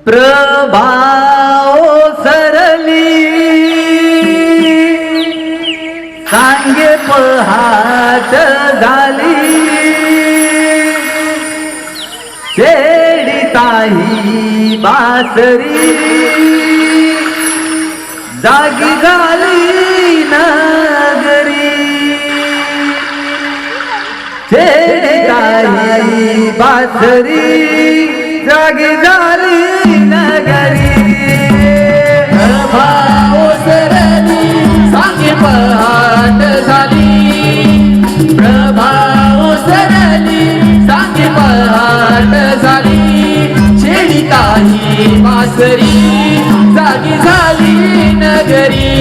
प्रभा ओसरली सांगे पहाट झाली शेडी ताही बासरी जागी झाली नगरी शेडी ताही बासरी जागी झाली नगरी प्रभा ओसरली सांगे पहाट झाली प्रभा ओसरली सांगे पहाट झाली शेडी ताही बासरी जागी झाली नगरी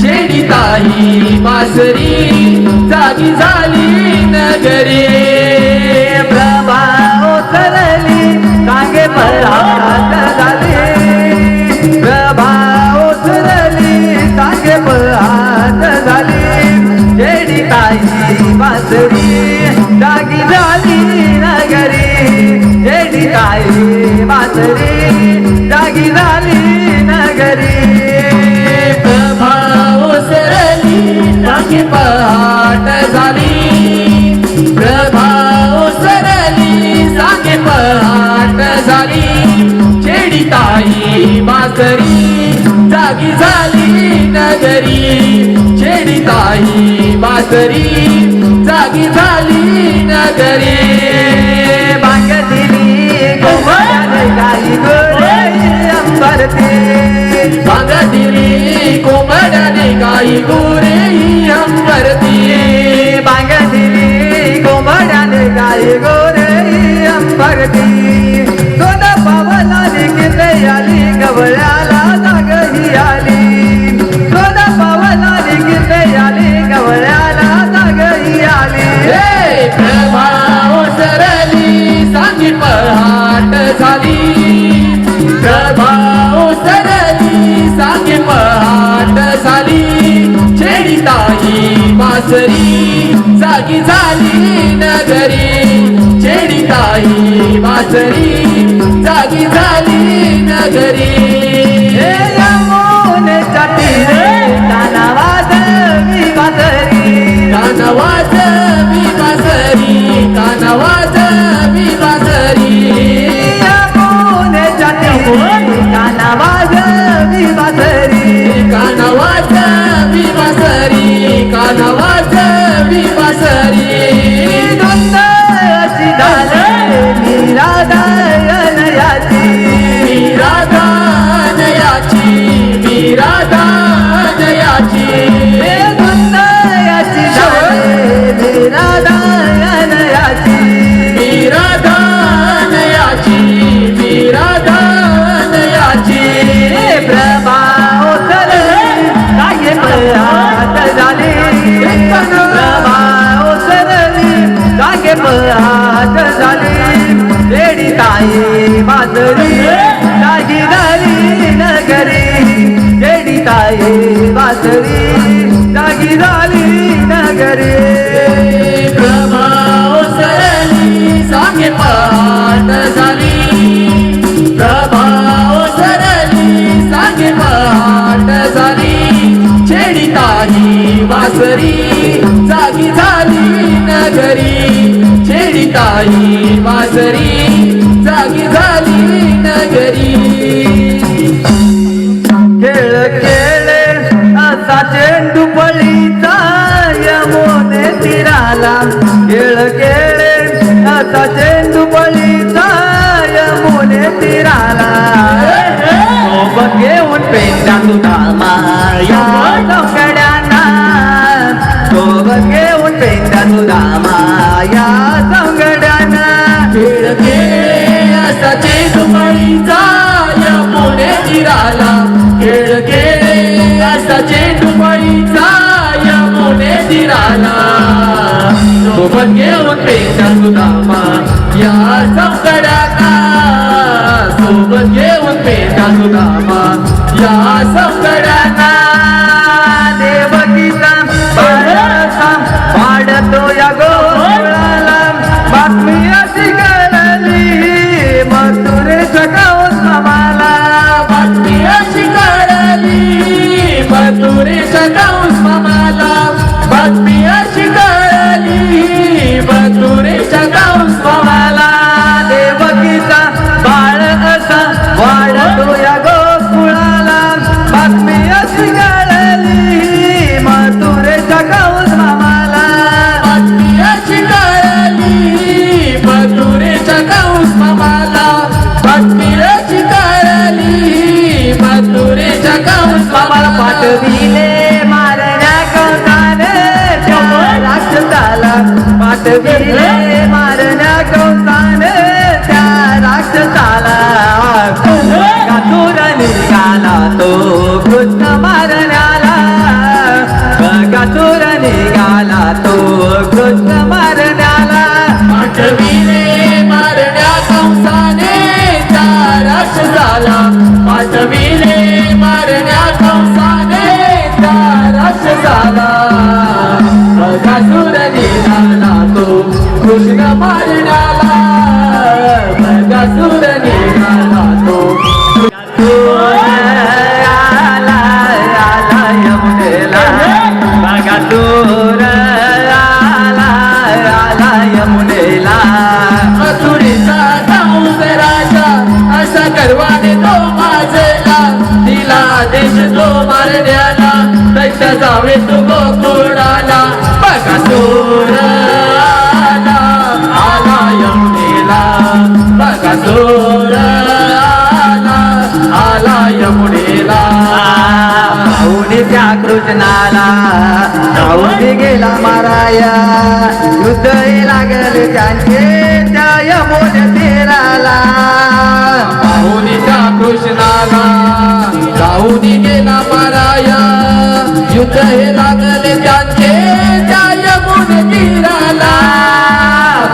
शेडी ताही बासरी जागी झाली नगरी प्रभा ओसरली सांगे पहाट झाली प्रभा ओसरली सांगे पहाट झाली शेडी ताई बासरी जागी झाली नगरी शेडी ताई बासरी जागी झाली नगरी प्रभा ओसरली सांगे पहाट झाली प्रभा ओसरली सांगे पहाट झाली शेडी ताई बासरी जागी झाली नगरी शेडी ताई बासरी जागी झाली नगरी बांगदिली गोमड्याने गाई गोरे अंबरती बांगदिली कोंबड्याने गाई गोरे अंबरती बांगदिली गोमड्याने गाई गोरे अंबरती सोना पावला लिखिते आली गवळ्याला जागही आली सोना पावला लिखिते आली गवळ्याला जागही आली हे प्रभा ओसरली सांगे पहाट झाली प्रभा ओसरली सांगे पहाट झाली शेडी ताई बासरी जागी झाली नगरी शेडी ताई बासरी जागी झाली नगरी हे यमुनेच्या तीरे गाणं वाजवी बासरी गाणं वाजवी बासरी गाणं वाजवी बासरी यमुनेच्या तीरे गाणं वाजवी बासरी गाणं वाजवी बासरी गाणं वाजवी बासरी धुंद अशी झाली राधायनयाची राधानयाची मी राधानयाची हे धुंद अशी झाली राधायनयाची मी राधानयाची मी राधानयाची प्रभा ओसरली सांगे पहाट झाली प्रभा ओसरली सांगे पहाट झाली शेडी ताई बासरी जागी झाली नगरी शेडी ताई बासरी जागी झाली नगरी प्रभा ओसरली सांगे पहाट झाली प्रभा ओसरली सांगे पहाट झाली शेडी ताई बासरी जागी झाली नगरी शेडी ताई बासरी जागी झाली नगरी खेळ खेळे असा चेंडू पळीचा यमुने तीराला खेळ खेळे असा चेंडू पळीचा यमुने तीराला सोबत घेऊन पेंडा तुझा माया सौगड्यांना सोबत घेऊन पेंडा तुझा माया सौगड्यांना खेळ खेळ असा चेंडूपळीचा यमुने तीराला खेळ खेळ असा चेंडूपळीचा यमुने तीराला सोबत घेऊन पेंडा सुदामा या सौगड्यांना सोबत घेऊन पेंडा सुदामा या सौगड्यांना देवकीचा बाळाचा पाडतो या गोळाला बातमी अशी कळली मथुरेच्या गावात पिळची कारली मथुरेच्या बाबाला कंसाला पाठविले मारण्या कंसाने त्या राक्षसाला पाठविले मारण्या कंसाने त्या राक्षसाला बगासूर निघाला तो कृष्ण मारण्याला बगासूर निघाला तो कृष्ण मारण्याला पाठविले मारण्या कंसाने त्या राक्षसाला पाठविले मारण्या कंसाने त्या राक्षसाला बगासूर निघाला तो कृष्ण मारण्याला बगासूर निघाला तो आला आला यमुनेला बगासूर आला आला यमुनेला मथुरेचा जाऊन राजा असा गर्वाने तो माजला तिला आदेश तो मारण्याला दैत्य जावे तो गोकुळाला बगासूर आला आला यमुनेला बगासूर आला आला यमुनेला पाहुणे त्या कृष्णाला धावून गेला माराया युद्ध हे लागले त्यांचे त्या यमुने तीराला पाहुणीच्या कृष्णाला जाऊन गेला माराया युद्ध हे लागले त्यांचे त्या यमुन तीराला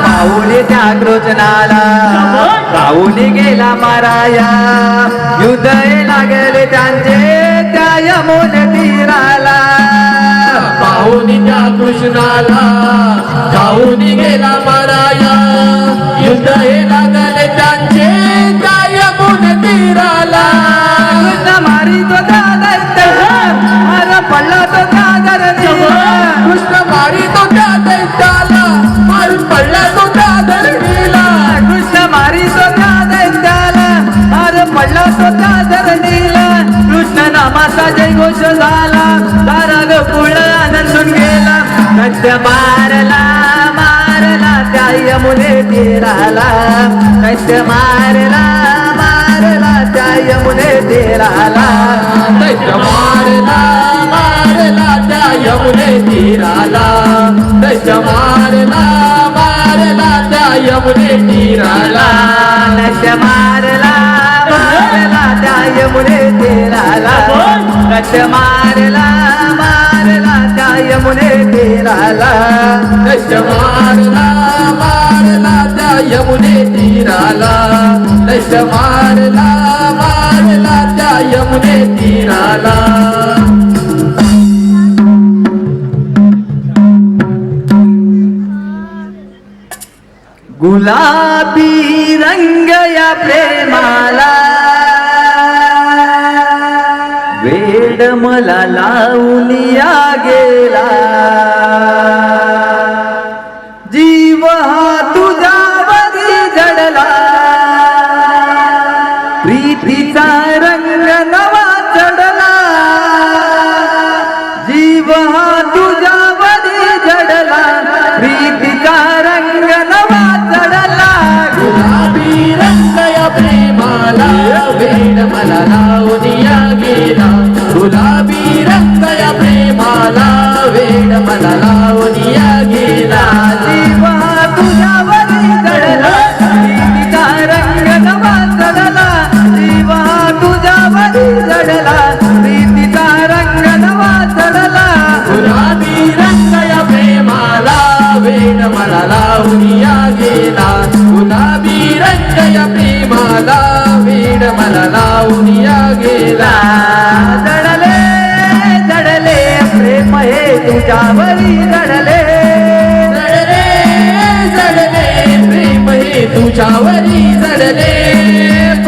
पाहुणे त्या कृष्णाला धावून गेला माराया युद्ध हे लागले त्यांचे त्या यमुने तीराला पाहुणीच्या कृष्णाला जाऊन गेला माराया युद्ध हे लागले त्यांचे त्या यमुन तीराला कृष्ण मारितो त्या दैत्याला मार पडला तो त्या धरणीला कृष्ण मारितो त्या दैत्याला मारून पडला तो त्या धरणीला कृष्ण मारितो त्या दैत्याला मार पडला तो त्या धरणीला कृष्ण नामाचा जय घोष झाला सारा गोकुळ आनंदून गेला दैत्य मारला मारला त्या यमुने तीराला दैत्य मारला मारला त्या यमुने तीराला दैत्य मारला मारला त्या यमुने तीराला दैत्य मारला मारला त्या यमुने तीराला दैत्य मारला मारला त्या यमुने तीराला दैत्य मारला मारला त्या यमुने तीराला दैत्य मारला मारला त्या यमुने तीराला दैत्य मारला मारला त्या यमुने तीराला गुलाबी रंग या प्रेमाला वेड मला लावून या गेला जीव हा तुझ्यावरी जडला प्रीतीचा रंग नवा चढला जीव हा तुझ्यावरी जडला प्रीतीचा रंग नवा चढला गुलाबी रंग या प्रेमाला वेड मला लावून या गेला गुलाबी रंग या प्रेमाला वेड मला लावून या गेला जीव हा तुझ्यावरी जडला प्रीतीचा रंग नवा चढला जीव हा तुझ्यावरी जडला प्रीतीचा रंग नवा चढला गुलाबी रंग या प्रेमाला वेड मला लावून या गेला गुलाबी रंग या प्रेमाला वेड मला लावून या गेला जडले जडले प्रेम हे तुझ्यावरी जडले जडले जडले प्रेम हे तुझ्यावरी जडले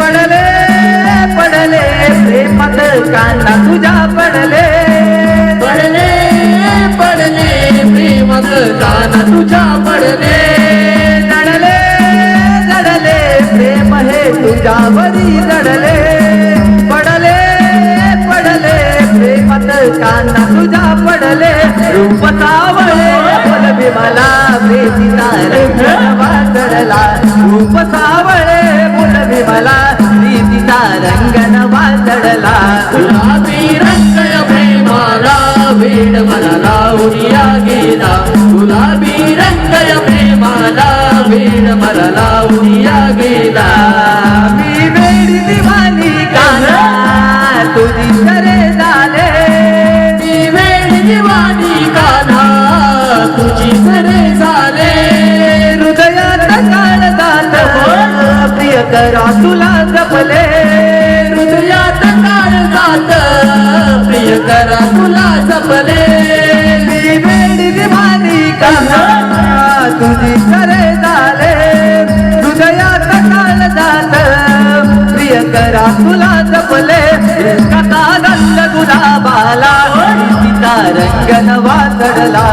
पडले पडले प्रेमात कांदा तुझ्या पडले पडले पडले प्रेमात काना तुझ्या पडले जडले जडले प्रेम हे तुझ्यावरी जडले पडले पडले प्रेमात कांदा तुझ्या पडले रूप सावळे बोल विमला प्रीतीचा रंग नवा चढला रूप सावळे बोल विमला प्रीतीचा रंग नवा चढला गुलाबी रंग या प्रेमाला वेड मला लावून या गेला गुलाबी रंग या प्रेमाला वेड मला लावून या गेला मी वेडी दिवानी काना तुझी खरे झाले मी वेडी दिवानी कान्हा तुझी खरे झाले हृदयात काळ जात प्रिय करा तुला जपले हृदयात काळ जात प्रिय करा तुला जपले मी वेडी दिवानी काना तुझी खरे झाले हृदयात काळ जात प्रिय करा तुला जपले कथा गंध गुलाबाला प्रीतीचा रंग नवा चढला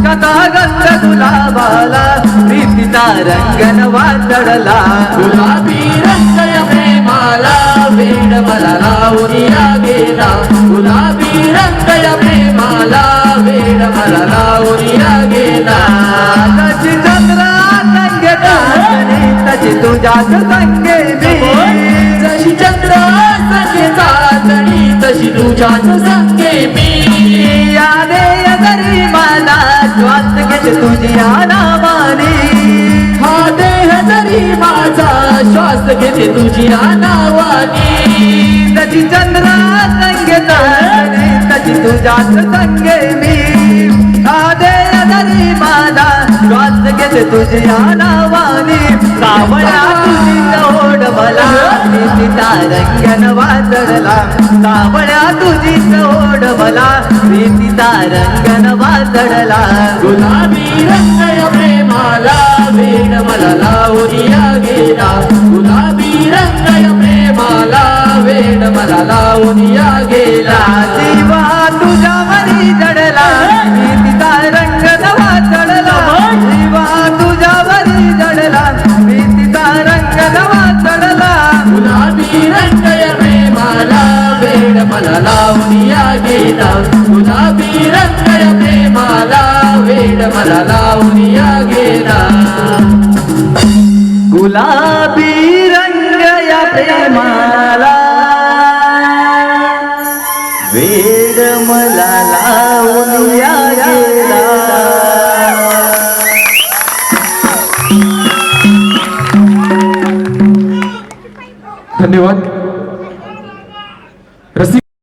कथा गंध गुलाबाला प्रीतीचा रंग नवा चढला गुलाबी रंग या प्रेमाला वेड मला लावून या गेला गुलाबी रंग या प्रेमाला वेड मला लावून या गेला तशी चंद्रा संगे चांदणी तशी तुझ्याच संगे मी जशी चंद्र संगे चांदणी तशी तुझ्याच संगे मी यादे जरी मला श्वास घेते तुझ्या नावानी हा देह जरी माझा श्वास घेते तुझ्या नावानी तशी चंद्रा संगे चांदणी तशी तुझ्याच संगे मी आदे जरी माझा श्वास घेते तुझ्या नावानी सावळ्या तुझी ओढ मला प्रीतीचा रंग नवा चढला सावळ्या तुझी ओढ मला प्रीतीचा रंग नवा चढला गुलाबी रंग या प्रेमाला वेड मला लावून या गेला गुलाबी रंग या प्रेमाला वेड मला लावून या गेला जीवा तुझ्यावरी जडला प्रीतीचा रंग नवा चढला जीवा तुझ्यावरी जडला प्रीतीचा रंग नवा चढला गुलाबी रंग या प्रेमाला वेड मला लावून या गेला गुलाबी रंग या प्रेमाला वेड मला लावून या गेला गुलाबी रंग या प्रेमाला वेड मला लावून या गेला धन्यवाद.